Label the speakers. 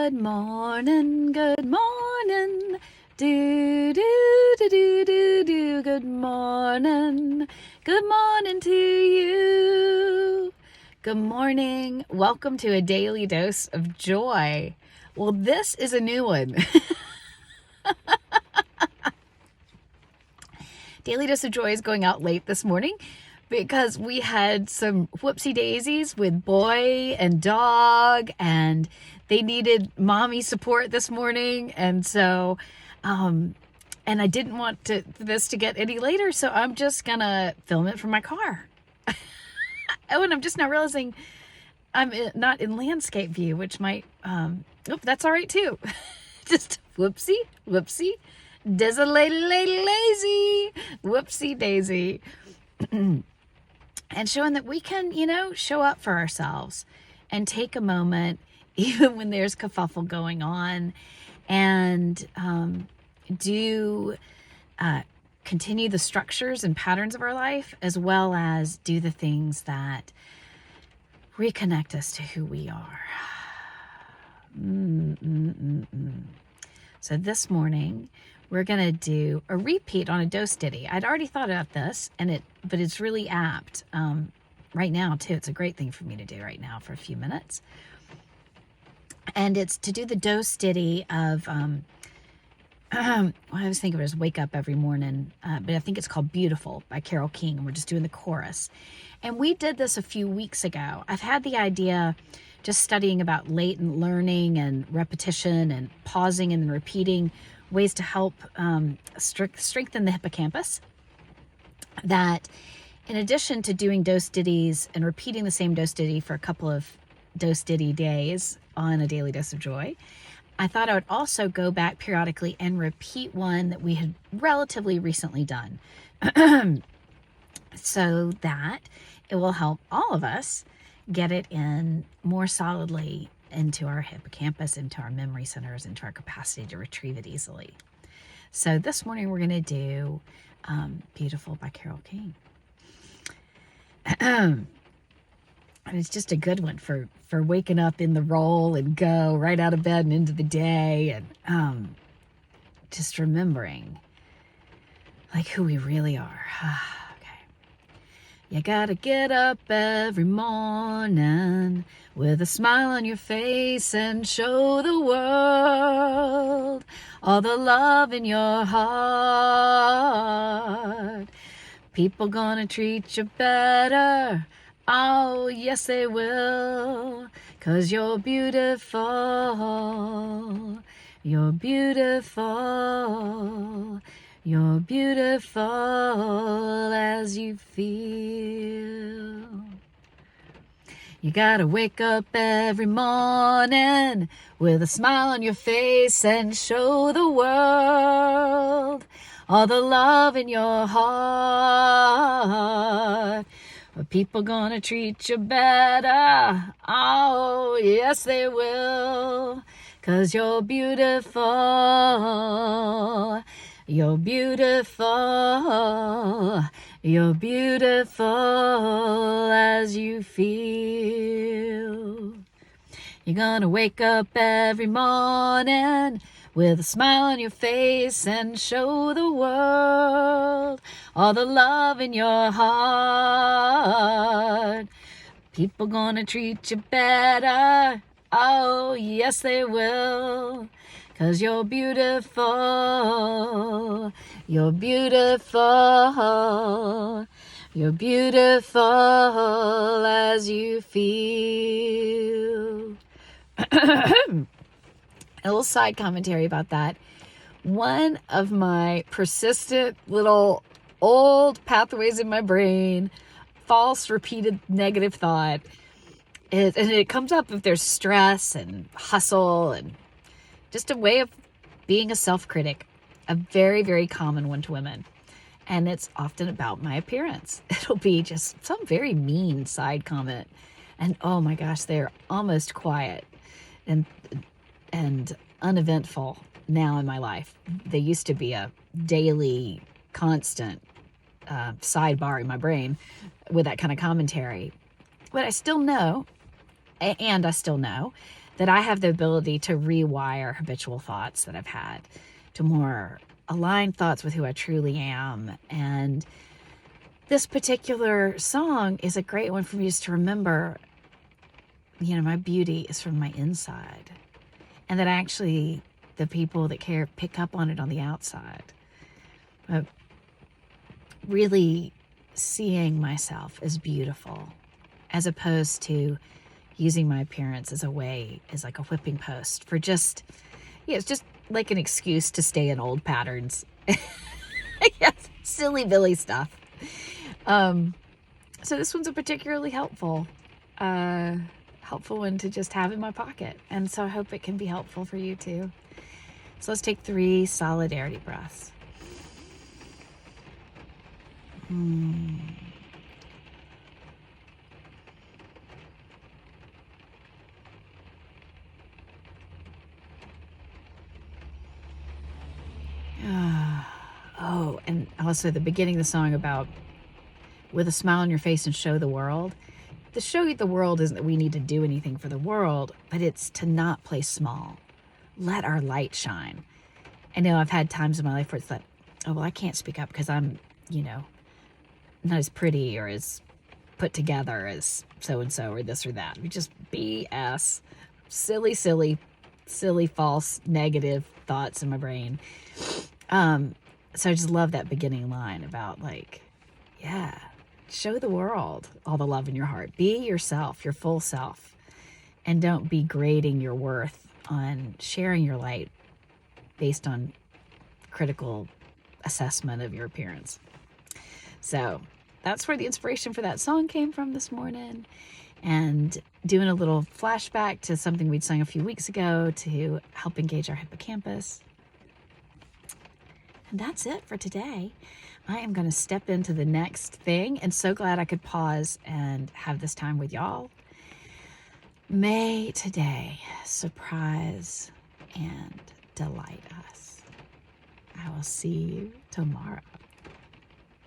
Speaker 1: Good morning, good morning. Do, do, do, do, do, do. Good morning. Good morning to you. Good morning. Welcome to a daily dose of joy. Well, this is a new one. Daily Dose of Joy is going out late this morning because we had some whoopsie daisies with boy and dog, and they needed mommy support this morning. And so, and I didn't want this to get any later, so I'm just gonna film it from my car. Oh, and I'm just now realizing I'm not in landscape view, which might, that's all right too. Just whoopsie. Desolated lady lazy, whoopsie daisy. And showing that we can, show up for ourselves and take a moment, even when there's kerfuffle going on, and continue the structures and patterns of our life, as well as do the things that reconnect us to who we are. So this morning, we're going to do a repeat on a dose ditty. I'd already thought about this, but it's really apt right now, too. It's a great thing for me to do right now for a few minutes. And it's to do the dose ditty of, I was thinking of it as Wake Up Every Morning, but I think it's called Beautiful by Carole King, and we're just doing the chorus. And we did this a few weeks ago. I've had the idea, just studying about latent learning and repetition and pausing and then repeating, ways to help strengthen the hippocampus, that in addition to doing dose ditties and repeating the same dose ditty for a couple of dose ditty days on a daily dose of joy, I thought I would also go back periodically and repeat one that we had relatively recently done so that it will help all of us get it in more solidly into our hippocampus, into our memory centers, into our capacity to retrieve it easily. So this morning we're going to do Beautiful by Carole King. And it's just a good one for waking up in the roll and go right out of bed and into the day, and just remembering like who we really are. You gotta get up every morning with a smile on your face and show the world all the love in your heart. People gonna treat you better. Oh, yes, they will. 'Cause you're beautiful. You're beautiful. You're beautiful as you feel. You gotta wake up every morning with a smile on your face and show the world all the love in your heart. Are people gonna treat you better? Oh, yes, they will. 'Cause you're beautiful. You're beautiful. You're beautiful as you feel. You're gonna wake up every morning with a smile on your face and show the world all the love in your heart. People gonna treat you better. Oh, yes, they will. 'Cause you're beautiful. You're beautiful. You're beautiful as you feel. A little side commentary about that. One of my persistent little old pathways in my brain, false repeated negative thought, and it comes up if there's stress and hustle and just a way of being a self-critic, a very, very common one to women. And it's often about my appearance. It'll be just some very mean side comment. And oh my gosh, they're almost quiet and uneventful now in my life. They used to be a daily, constant sidebar in my brain with that kind of commentary. But I still know that I have the ability to rewire habitual thoughts that I've had to more aligned thoughts with who I truly am. And this particular song is a great one for me just to remember, my beauty is from my inside. And that actually the people that care pick up on it on the outside. But really seeing myself as beautiful, as opposed to using my appearance as like a whipping post for just, it's just like an excuse to stay in old patterns. Yes, silly Billy stuff. So this one's a particularly helpful one to just have in my pocket. And so I hope it can be helpful for you too. So let's take 3 solidarity breaths. Oh, and also the beginning of the song about with a smile on your face and show the world. The show the world isn't that we need to do anything for the world, but it's to not play small. Let our light shine. I know I've had times in my life where it's like, oh, well, I can't speak up because I'm, not as pretty or as put together as so-and-so or this or that. We just BS. Silly, false, negative thoughts in my brain. So I just love that beginning line about show the world all the love in your heart. Be yourself, your full self, and don't be grading your worth on sharing your light based on critical assessment of your appearance. So that's where the inspiration for that song came from this morning. And doing a little flashback to something we'd sung a few weeks ago to help engage our hippocampus. And that's it for today. I am going to step into the next thing, and so glad I could pause and have this time with y'all. May today surprise and delight us. I will see you tomorrow.